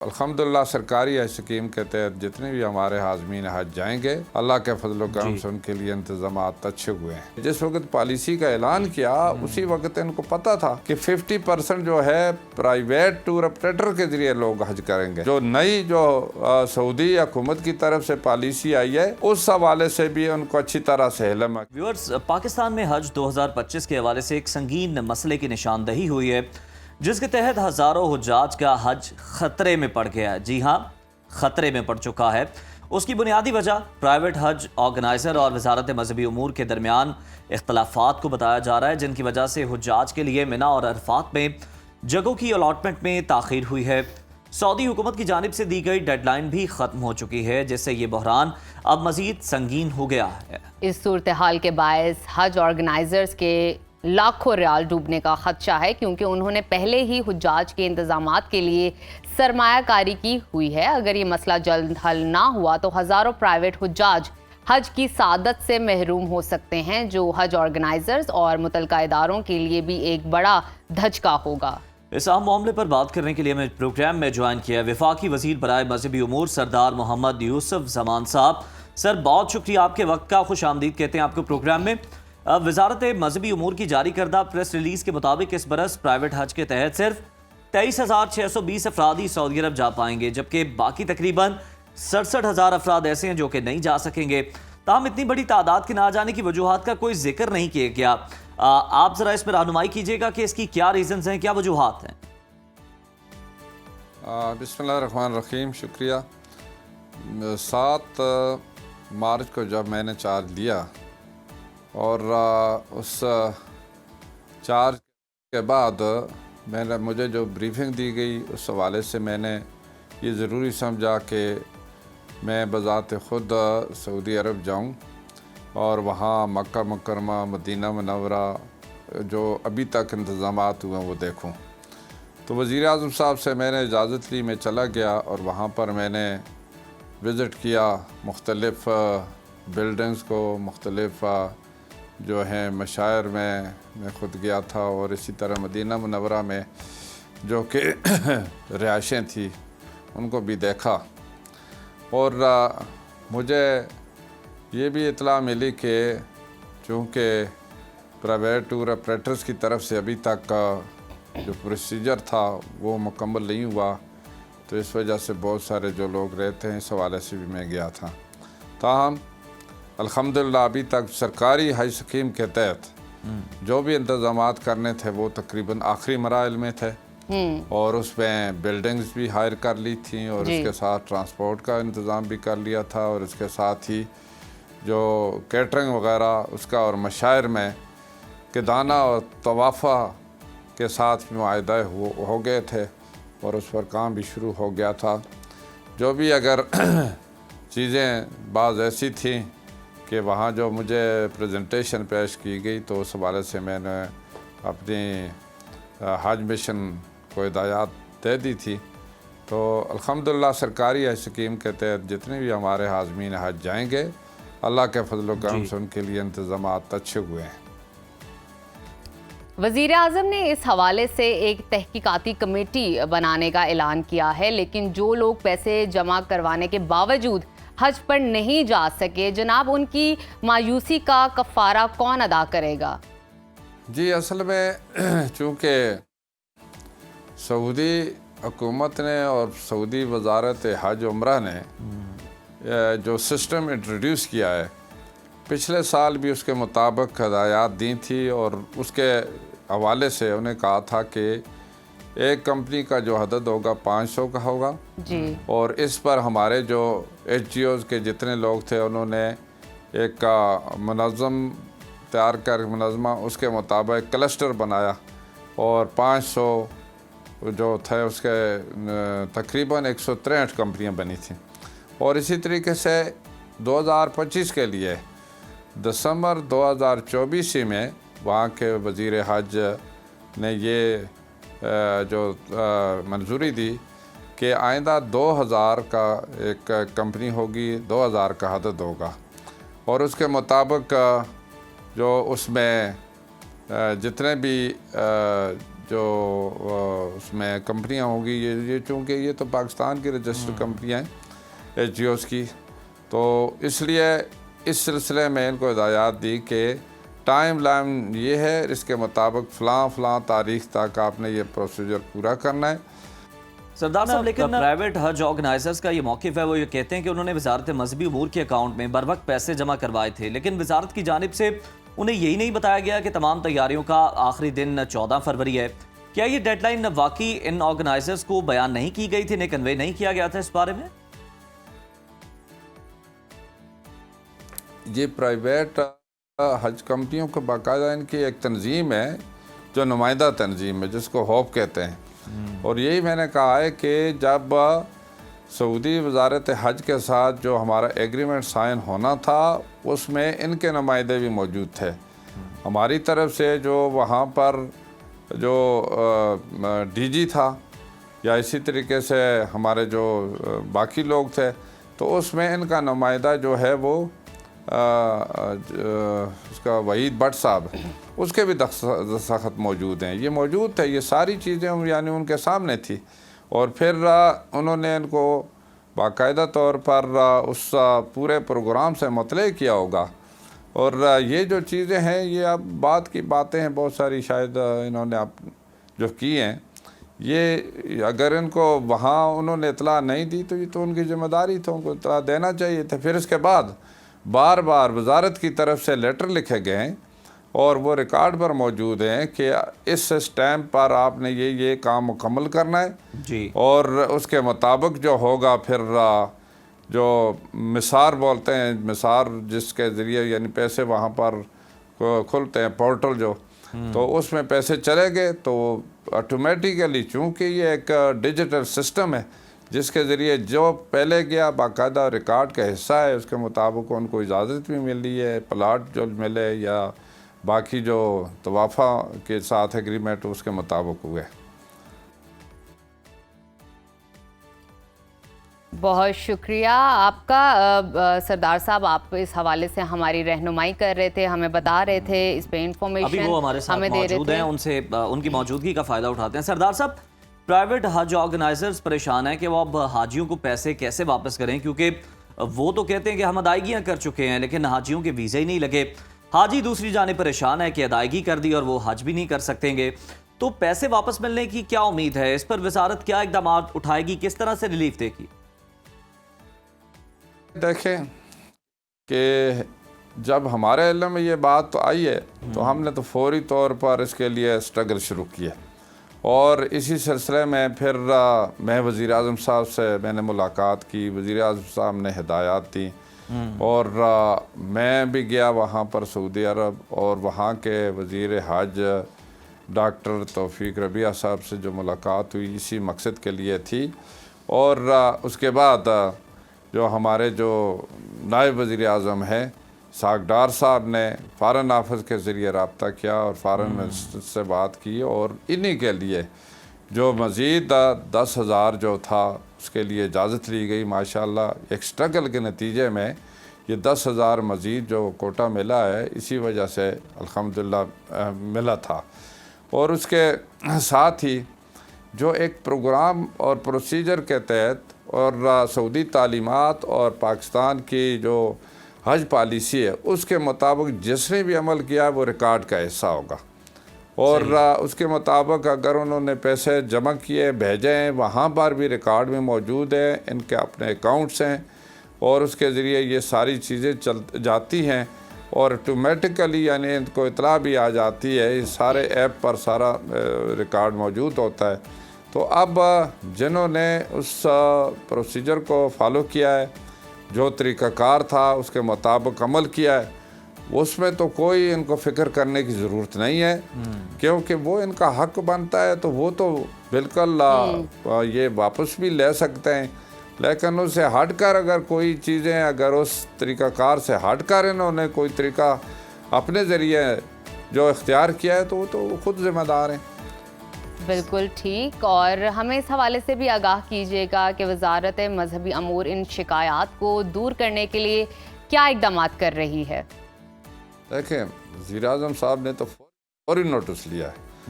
الحمدللہ سرکاری اسکیم کے تحت جتنے بھی ہمارے حاضمین حج جائیں گے اللہ کے فضل و کرم سے ان کے لیے انتظامات اچھے ہوئے ہیں۔ جس وقت پالیسی کا اعلان کیا اسی وقت ان کو پتا تھا کہ 50% جو ہے پرائیویٹ ٹور آپریٹر کے ذریعے لوگ حج کریں گے۔ جو نئی سعودی حکومت کی طرف سے پالیسی آئی ہے اس حوالے سے بھی ان کو اچھی طرح سے علم ہے۔ ویورز، پاکستان میں حج 2025 کے حوالے سے ایک سنگین مسئلے کی نشاندہی ہوئی ہے جس کے تحت ہزاروں حجاج کا حج خطرے میں پڑ گیا ہے۔ جی ہاں، خطرے میں پڑ چکا ہے۔ اس کی بنیادی وجہ پرائیویٹ حج آرگنائزر اور وزارت مذہبی امور کے درمیان اختلافات کو بتایا جا رہا ہے، جن کی وجہ سے حجاج کے لیے منی اور عرفات میں جگہوں کی الاٹمنٹ میں تاخیر ہوئی ہے۔ سعودی حکومت کی جانب سے دی گئی ڈیڈ لائن بھی ختم ہو چکی ہے، جس سے یہ بحران اب مزید سنگین ہو گیا ہے۔ اس صورتحال کے باعث حج آرگنائزرز کے لاکھوں ریال ڈوبنے کا خدشہ ہے، کیونکہ انہوں نے پہلے ہی حجاج کے انتظامات کے لیے سرمایہ کاری کی ہوئی ہے۔ اگر یہ مسئلہ جلد حل نہ ہوا تو ہزاروں پرائیویٹ حجاج حج کی سعادت سے محروم ہو سکتے ہیں، جو حج آرگنائزرز اور متعلقہ اداروں کے لیے بھی ایک بڑا دھچکا ہوگا۔ اس اہم معاملے پر بات کرنے کے لیے ہمیں پروگرام میں جوائن کیا وفاقی وزیر برائے مذہبی امور سردار محمد یوسف زمان صاحب۔ سر، بہت شکریہ، آپ کے وقت کا خوش آمدید کہتے ہیں آپ کو پروگرام میں۔ وزارت مذہبی امور کی جاری کردہ پریس ریلیز کے مطابق اس برس پرائیویٹ حج کے تحت صرف 23,620 افراد ہی سعودی عرب جا پائیں گے، جبکہ باقی تقریباً 67,000 افراد ایسے ہیں جو کہ نہیں جا سکیں گے۔ تاہم اتنی بڑی تعداد کے نہ جانے کی وجوہات کا کوئی ذکر نہیں کیا گیا۔ آپ ذرا اس پر رہنمائی کیجیے گا کہ اس کی کیا ریزنز ہیں، کیا وجوہات ہیں؟ بسم اللہ الرحمن الرحیم، شکریہ۔ 7 مارچ کو جب میں نے چارج لیا اور اس چارج کے بعد مجھے جو بریفنگ دی گئی اس حوالے سے میں نے یہ ضروری سمجھا کہ میں بذات خود سعودی عرب جاؤں اور وہاں مکہ مکرمہ، مدینہ منورہ جو ابھی تک انتظامات ہوئے ہیں وہ دیکھوں۔ تو وزیر اعظم صاحب سے میں نے اجازت لی، میں چلا گیا اور وہاں پر میں نے وزٹ کیا مختلف بلڈنگز کو، مختلف جو ہیں مشاعر میں خود گیا تھا، اور اسی طرح مدینہ منورہ میں جو کہ رہائشیں تھیں ان کو بھی دیکھا۔ اور مجھے یہ بھی اطلاع ملی کہ چونکہ پرائیویٹ ٹور آپریٹرز کی طرف سے ابھی تک جو پروسیجر تھا وہ مکمل نہیں ہوا، تو اس وجہ سے بہت سارے جو لوگ رہتے ہیں اس حوالے سے بھی میں گیا تھا۔ تاہم الحمدللہ ابھی تک سرکاری حج اسکیم کے تحت جو بھی انتظامات کرنے تھے وہ تقریباً آخری مراحل میں تھے، اور اس میں بلڈنگز بھی ہائر کر لی تھیں، اور اس کے ساتھ ٹرانسپورٹ کا انتظام بھی کر لیا تھا، اور اس کے ساتھ ہی جو کیٹرنگ وغیرہ اس کا، اور مشاعر میں قدانہ اور طوافہ کے ساتھ معاہدہ ہو گئے تھے، اور اس پر کام بھی شروع ہو گیا تھا۔ جو بھی اگر چیزیں بعض ایسی تھیں کہ وہاں جو مجھے پریزنٹیشن پیش کی گئی تو اس حوالے سے میں نے اپنی حج مشن کو ہدایات دے دی تھی، تو الحمدللہ سرکاری اسکیم کے تحت جتنے بھی ہمارے حاضمین حج جائیں گے اللہ کے فضل و کرم سے ان کے لیے انتظامات اچھے ہوئے ہیں۔ وزیر اعظم نے اس حوالے سے ایک تحقیقاتی کمیٹی بنانے کا اعلان کیا ہے، لیکن جو لوگ پیسے جمع کروانے کے باوجود حج پر نہیں جا سکے، جناب ان کی مایوسی کا کفارہ کون ادا کرے گا؟ جی، اصل میں چونکہ سعودی حکومت نے اور سعودی وزارت حج عمرہ نے جو سسٹم انٹروڈیوس کیا ہے، پچھلے سال بھی اس کے مطابق ہدایات دی تھی، اور اس کے حوالے سے انہیں کہا تھا کہ ایک کمپنی کا جو عدد ہوگا 500 کا ہوگا، اور اس پر ہمارے جو ایچ جی اوز کے جتنے لوگ تھے انہوں نے ایک منظم تیار کر منظمہ اس کے مطابق کلسٹر بنایا، اور 500 جو تھے اس کے تقریباً 163 کمپنیاں بنی تھیں۔ اور اسی طریقے سے 2025 کے لیے دسمبر 2024 میں وہاں کے وزیر حج نے یہ جو منظوری دی کہ آئندہ 2000 کا ایک کمپنی ہوگی، 2000 کا عدد ہوگا، اور اس کے مطابق جو اس میں جتنے بھی جو اس میں کمپنیاں ہوں گی، یہ چونکہ یہ تو پاکستان کی رجسٹر کمپنیاں ہیں ایچ جی اوز کی، تو اس لیے اس سلسلے میں ان کو ہدایات دی کہ ٹائم لائن یہ ہے، اس کے مطابق فلاں تاریخ تک آپ نے یہ پروسیجر پورا کرنا ہے۔ سردار صاحب، لیکن پرائیویٹ حج آرگنائزرز کا یہ موقف ہے، وہ یہ کہتے ہیں کہ انہوں نے وزارت مذہبی امور کے اکاؤنٹ میں بر وقت پیسے جمع کروائے تھے، لیکن وزارت کی جانب سے انہیں یہی نہیں بتایا گیا کہ تمام تیاریوں کا آخری دن 14 فروری ہے۔ کیا یہ ڈیڈ لائن واقعی ان آرگنائزرز کو بیان نہیں کی گئی تھی، انہیں کنوے نہیں کیا گیا تھا اس بارے میں؟ یہ پرائیویٹ حج کمپنیوں کو باقاعدہ ان کی ایک تنظیم ہے جو نمائندہ تنظیم ہے، جس کو ہوپ کہتے ہیں، اور یہی میں نے کہا ہے کہ جب سعودی وزارت حج کے ساتھ جو ہمارا ایگریمنٹ سائن ہونا تھا، اس میں ان کے نمائندے بھی موجود تھے۔ ہماری طرف سے جو وہاں پر جو ڈی جی تھا، یا اسی طریقے سے ہمارے جو باقی لوگ تھے، تو اس میں ان کا نمائندہ جو ہے وہ اس کا وحید بٹ صاحب، اس کے بھی دستخط موجود ہیں، یہ موجود تھے، یہ ساری چیزیں یعنی ان کے سامنے تھی، اور پھر انہوں نے ان کو باقاعدہ طور پر اس پورے پروگرام سے مطلع کیا ہوگا، اور یہ جو چیزیں ہیں یہ اب بعد کی باتیں ہیں، بہت ساری شاید انہوں نے اب جو کی ہیں، یہ اگر ان کو وہاں انہوں نے اطلاع نہیں دی تو یہ تو ان کی ذمہ داری تھی، ان کو اطلاع دینا چاہیے تھا۔ پھر اس کے بعد بار بار وزارت کی طرف سے لیٹر لکھے گئے ہیں، اور وہ ریکارڈ پر موجود ہیں کہ اس اسٹیمپ پر آپ نے یہ کام مکمل کرنا ہے جی، اور اس کے مطابق جو ہوگا پھر جو مسار بولتے ہیں، مسار جس کے ذریعے یعنی پیسے وہاں پر کھلتے ہیں، پورٹل جو، تو اس میں پیسے چلے گئے تو آٹومیٹیکلی، چونکہ یہ ایک ڈیجیٹل سسٹم ہے جس کے ذریعے جو پہلے گیا باقاعدہ ریکارڈ کا حصہ ہے، اس کے مطابق ان کو اجازت بھی ملی ہے، پلاٹ جو ملے یا باقی جو توافع کے ساتھ ایگریمنٹ اس کے مطابق ہوئے۔ بہت شکریہ آپ کا سردار صاحب، آپ اس حوالے سے ہماری رہنمائی کر رہے تھے، ہمیں بتا رہے تھے، اس پہ انفارمیشن ابھی وہ ہمارے ساتھ ہمیں دے رہے موجود ہیں، ان سے ان کی موجودگی کا فائدہ اٹھاتے ہیں۔ سردار صاحب، پرائیویٹ حج آرگنائزرز پریشان ہیں کہ وہ اب حاجیوں کو پیسے کیسے واپس کریں، کیونکہ وہ تو کہتے ہیں کہ ہم ادائیگیاں کر چکے ہیں لیکن حاجیوں کے ویزے ہی نہیں لگے۔ حاجی دوسری جانب پریشان ہے کہ ادائیگی کر دی اور وہ حج بھی نہیں کر سکیں گے، تو پیسے واپس ملنے کی کیا امید ہے؟ اس پر وزارت کیا اقدامات اٹھائے گی، کس طرح سے ریلیف دے گی؟ دیکھیں کہ جب ہمارے علم میں یہ بات تو آئی ہے تو ہم نے تو فوری طور پر اس کے لیے اسٹرگل شروع کیا، اور اسی سلسلے میں پھر میں وزیر اعظم صاحب سے میں نے ملاقات کی، وزیر اعظم صاحب نے ہدایات دی، اور میں بھی گیا وہاں پر سعودی عرب، اور وہاں کے وزیر حج ڈاکٹر توفیق ربیعہ صاحب سے جو ملاقات ہوئی اسی مقصد کے لیے تھی، اور اس کے بعد جو ہمارے جو نائب وزیر اعظم ہیں اسحاق ڈار صاحب نے فارن آفس کے ذریعے رابطہ کیا اور فارن منسٹر سے بات کی، اور انہی کے لیے جو مزید 10,000 جو تھا اس کے لیے اجازت لی گئی۔ ماشاءاللہ ایک اسٹرگل کے نتیجے میں یہ 10,000 مزید جو کوٹا ملا ہے، اسی وجہ سے الحمدللہ ملا تھا، اور اس کے ساتھ ہی جو ایک پروگرام اور پروسیجر کے تحت اور سعودی تعلیمات اور پاکستان کی جو حج پالیسی ہے اس کے مطابق جس نے بھی عمل کیا وہ ریکارڈ کا حصہ ہوگا، اور اس کے مطابق اگر انہوں نے پیسے جمع کیے بھیجے ہیں، وہاں پر بھی ریکارڈ میں موجود ہے، ان کے اپنے اکاؤنٹس ہیں، اور اس کے ذریعے یہ ساری چیزیں جاتی ہیں، اور آٹومیٹیکلی یعنی ان کو اطلاع بھی آ جاتی ہے، اس سارے ایپ پر سارا ریکارڈ موجود ہوتا ہے۔ تو اب جنہوں نے اس پروسیجر کو فالو کیا ہے، جو طریقہ کار تھا اس کے مطابق عمل کیا ہے، اس میں تو کوئی ان کو فکر کرنے کی ضرورت نہیں ہے، کیونکہ وہ ان کا حق بنتا ہے تو وہ تو بالکل یہ واپس بھی لے سکتے ہیں، لیکن اس سے ہٹ کر اگر کوئی چیزیں اگر اس طریقہ کار سے ہٹ کر انہوں نے کوئی طریقہ اپنے ذریعے جو اختیار کیا ہے تو وہ تو خود ذمہ دار ہیں۔ بالکل ٹھیک، اور ہمیں اس حوالے سے بھی آگاہ کیجیے گا کہ وزارت مذہبی امور ان شکایات کو دور کرنے کے لیے کیا اقدامات کر رہی ہے؟ دیکھیں وزیر اعظم صاحب نے تو فوری نوٹس لیا ہے،